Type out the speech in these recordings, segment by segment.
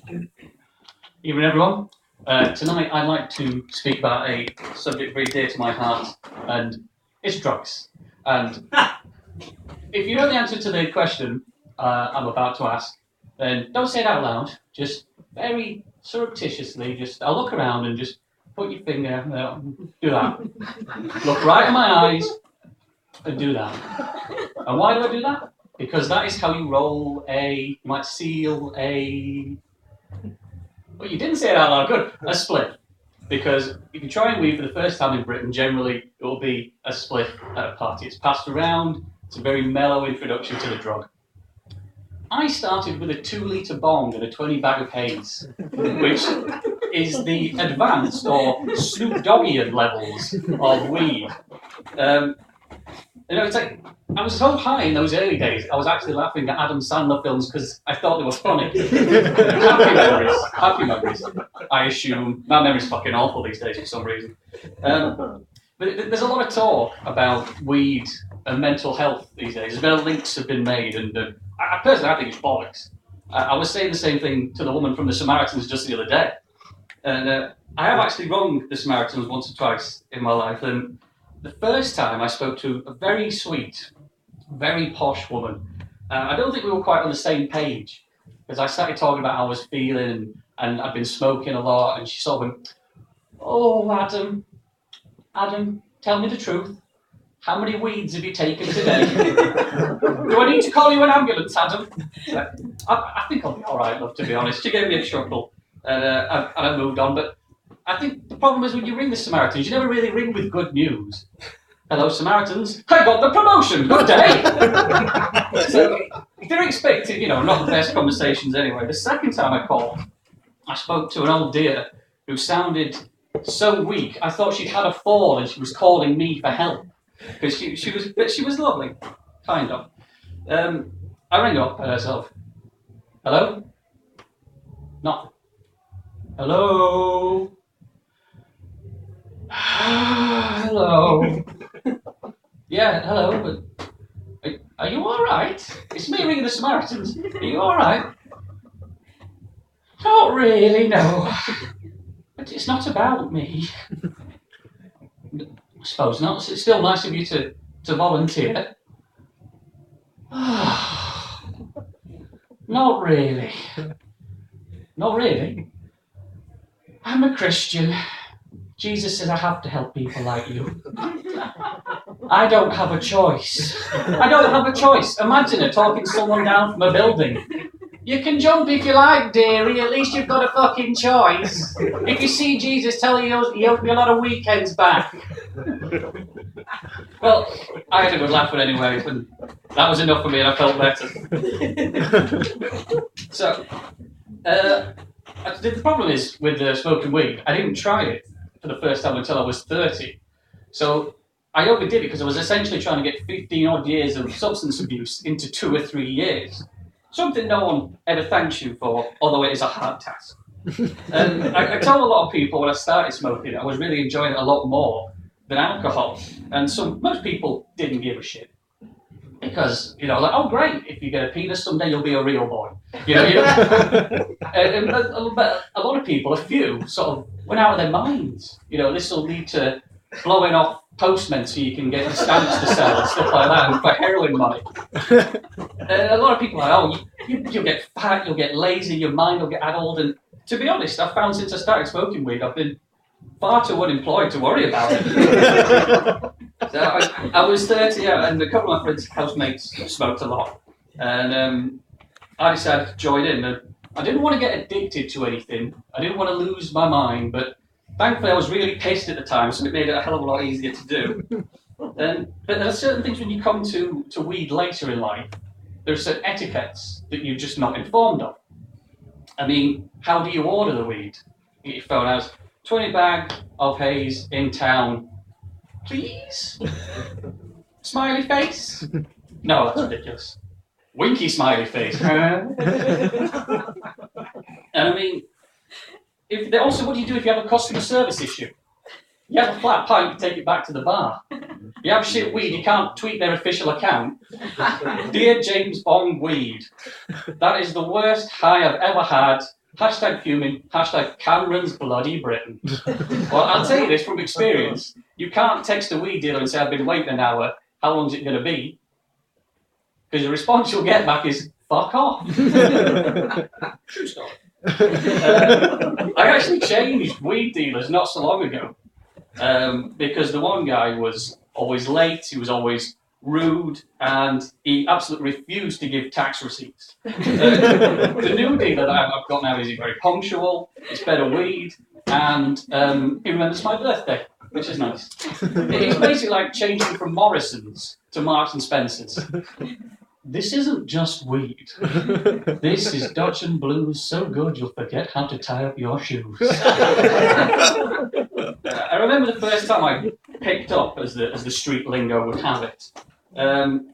Evening, everyone. Tonight I'd like to speak about a subject very dear to my heart, and it's drugs. And if you know the answer to the question I'm about to ask, then don't say it out loud. Just very surreptitiously, I'll look around and just put your finger, do that. Look right in my eyes and do that. And why do I do that? Because that is how you roll you might seal a... Well, you didn't say it out loud, good. A split. Because if you try and weed for the first time in Britain, generally it will be a split at a party. It's passed around, it's a very mellow introduction to the drug. I started with a 2-litre bong and a 20 bag of haze, which is the advanced or Snoop Doggian levels of weed. It's like, I was so high in those early days, I was actually laughing at Adam Sandler films because I thought they were funny. Happy memories, I assume. My memory's fucking awful these days for some reason. But there's a lot of talk about weed and mental health these days. Links have been made, and I personally think it's bollocks. I was saying the same thing to the woman from the Samaritans just the other day. And I have actually wronged the Samaritans once or twice in my life, and the first time I spoke to a very sweet, very posh woman. I don't think we were quite on the same page, because I started talking about how I was feeling, and I'd been smoking a lot, and she sort of went, "Oh, Adam, tell me the truth. How many weeds have you taken today? Do I need to call you an ambulance, Adam?" I think I'll be all right, love, to be honest. She gave me a chuckle, and I moved on, but I think the problem is when you ring the Samaritans, you never really ring with good news. "Hello, Samaritans. I got the promotion. Good day." So they're expecting, not the best conversations anyway. The second time I called, I spoke to an old dear who sounded so weak. I thought she'd had a fall and she was calling me for help because she was lovely, kind of. I rang up herself. "Hello? Not. Hello? Hello? Yeah, hello, but are you all right? It's me ringing the Samaritans. Are you all right?" "Not really, no. But it's not about me." "I suppose not. It's still nice of you to volunteer." Not really. Not really. I'm a Christian. Jesus says I have to help people like you. I don't have a choice. I don't have a choice. Imagine her talking someone down from a building. "You can jump if you like, dearie. At least you've got a fucking choice. If you see Jesus, tell you he owes me a lot of weekends back." Well, I had a good laugh, but anyway, and that was enough for me, and I felt better. So, the problem is with smoking weed, I didn't try it for the first time until I was 30. So I only did it because I was essentially trying to get 15 odd years of substance abuse into 2 or 3 years. Something no one ever thanks you for, although it is a hard task. And I told a lot of people when I started smoking, I was really enjoying it a lot more than alcohol. And most people didn't give a shit. Because, "Oh great, if you get a penis someday you'll be a real boy." And a lot of people, a few, sort of went out of their minds. This will lead to blowing off postmen so you can get the stamps to sell and stuff like that, and for heroin money. And a lot of people are like, you'll get fat, you'll get lazy, your mind will get addled. And to be honest, I've found since I started smoking weed, I've been far too unemployed to worry about it. So I was 30, and a couple of my friends' housemates smoked a lot. And I decided to join in. I didn't want to get addicted to anything. I didn't want to lose my mind, but thankfully I was really pissed at the time, so it made it a hell of a lot easier to do. But there are certain things when you come to weed later in life, there are certain etiquettes that you're just not informed of. I mean, how do you order the weed? You get your phone out, 20 bag of haze in town, please? Smiley face? No, that's ridiculous. Winky smiley face. And I mean, also, what do you do if you have a customer service issue? You have a flat pint, you take it back to the bar. You have shit weed, you can't tweet their official account. "Dear James Bond Weed, that is the worst high I've ever had. Hashtag fuming. Hashtag Cameron's bloody Britain. Well, I'll tell you this from experience. You can't text a weed dealer and say, I've been waiting an hour. How long is it going to be? Because the response you'll get back is, fuck off. True story. I actually changed weed dealers not so long ago. Because the one guy was always late, he was always rude, and he absolutely refused to give tax receipts. The new dealer that I've got now is very punctual, it's better weed, and he remembers my birthday, which is nice. It's basically like changing from Morrison's to Marks and Spencer's. This isn't just weed. This is Dutch and Blues so good you'll forget how to tie up your shoes. I remember the first time I picked up, as the street lingo would have it. And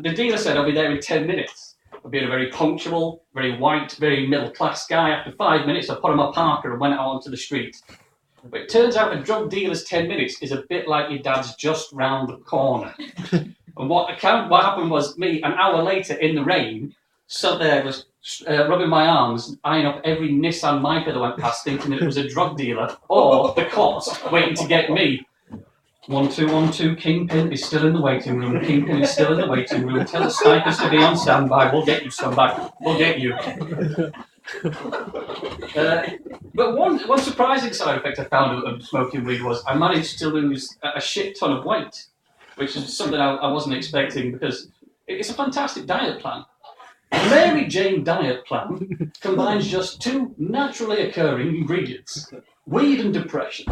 the dealer said, I'll be there in 10 minutes. I'll be a very punctual, very white, very middle-class guy. After 5 minutes, I put on my parka and went out onto the street. But it turns out a drug dealer's 10 minutes is a bit like your dad's just round the corner. And what happened was me, an hour later in the rain, sat there, was rubbing my arms, eyeing up every Nissan Micra that went past, thinking that it was a drug dealer or the cops waiting to get me. 1212, Kingpin is still in the waiting room. Kingpin is still in the waiting room. Tell the snipers to be on standby. We'll get you, scumbag. We'll get you. But one surprising side effect I found of smoking weed was I managed to lose a shit ton of weight, which is something I wasn't expecting because it's a fantastic diet plan. The Mary Jane diet plan combines just two naturally occurring ingredients, weed and depression.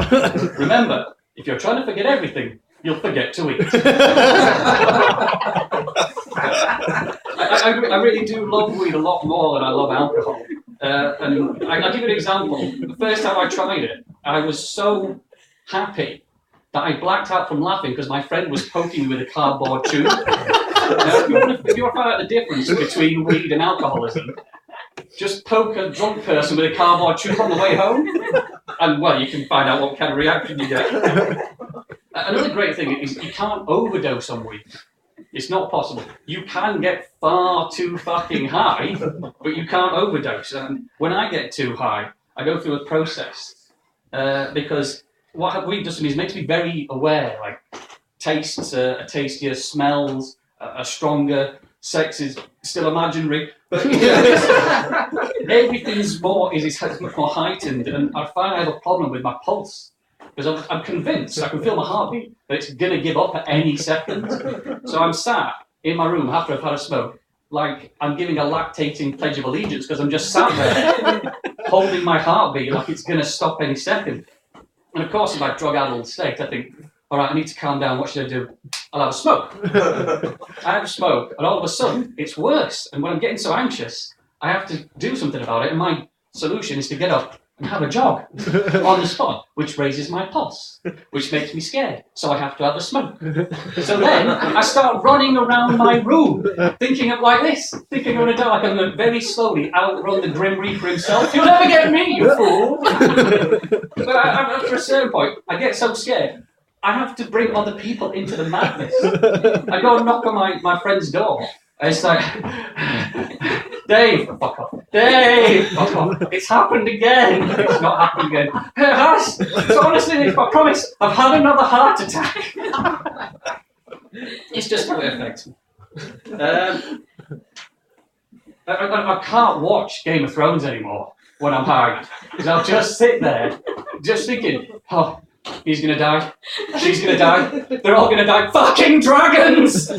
Remember, if you're trying to forget everything, you'll forget to eat. I really do love weed a lot more than I love alcohol. And I'll give you an example. The first time I tried it, I was so happy that I blacked out from laughing because my friend was poking me with a cardboard tube. Now, if you want to find out the difference between weed and alcoholism, just poke a drunk person with a cardboard tube on the way home, and well, you can find out what kind of reaction you get. Another great thing is you can't overdose on weed. It's not possible. You can get far too fucking high, but you can't overdose. And when I get too high, I go through a process because what weed does to me is makes me very aware. Like tastes are tastier, smells are stronger, sex is still imaginary, but everything's much more heightened. And I find I have a problem with my pulse. Because I'm convinced, I can feel my heartbeat, that it's going to give up at any second. So I'm sat in my room after I've had a smoke, like I'm giving a lactating pledge of allegiance, because I'm just sat there, holding my heartbeat like it's going to stop any second. And of course, in my drug-addled state, I think, all right, I need to calm down, what should I do? I'll have a smoke. I have a smoke, and all of a sudden, it's worse. And when I'm getting so anxious, I have to do something about it, and my solution is to get up and have a jog on the spot, which raises my pulse, which makes me scared. So I have to have a smoke. So then I start running around my room, thinking of like this, thinking I'm going to die, like I'm going to very slowly outrun the Grim Reaper himself. You'll never get me, you fool! But after a certain point, I get so scared, I have to bring other people into the madness. I go and knock on my friend's door, and it's like, Dave, fuck off. Dave, fuck off. It's happened again. It's not happened again. It has. So honestly, I promise, I've had another heart attack. It's just the way it affects me. I can't watch Game of Thrones anymore when I'm high. Because I'll just sit there, just thinking, oh, he's going to die. She's going to die. They're all going to die. Fucking dragons!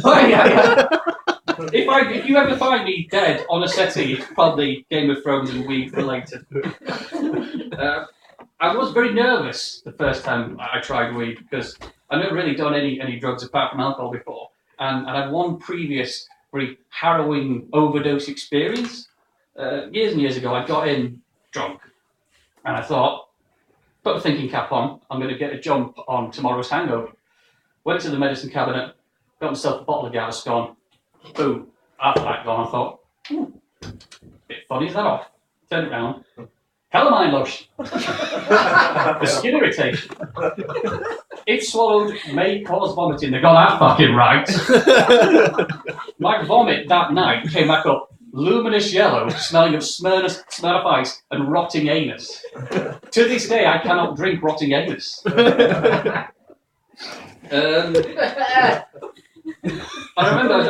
If you ever find me dead on a settee, it's probably Game of Thrones and weed related. I was very nervous the first time I tried weed because I've never really done any drugs apart from alcohol before. And I had one previous very harrowing overdose experience. Years and years ago, I got in drunk and I thought, put a thinking cap on, I'm going to get a jump on tomorrow's hangover. Went to the medicine cabinet, got myself a bottle of Gaviscon. Boom, after that gone, I thought, bit funny, is that off? Turn it round. Calamine lotion. For skin irritation. If swallowed may cause vomiting, they got that fucking right. My vomit that night came back up luminous yellow, smelling of Smirnoff ice and rotting anus. To this day, I cannot drink rotting anus. I remember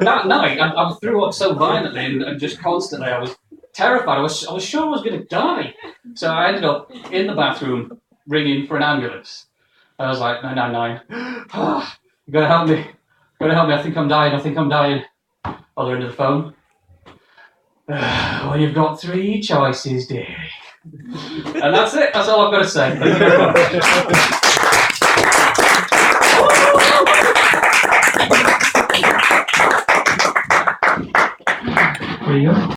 that night I threw up so violently and just constantly. I was terrified. I was sure I was going to die. So I ended up in the bathroom ringing for an ambulance. I was like 999. You gotta help me. I think I'm dying. Other end of the phone. Well, you've got 3 choices, dear. And that's it. That's all I've got to say. Thank you very much.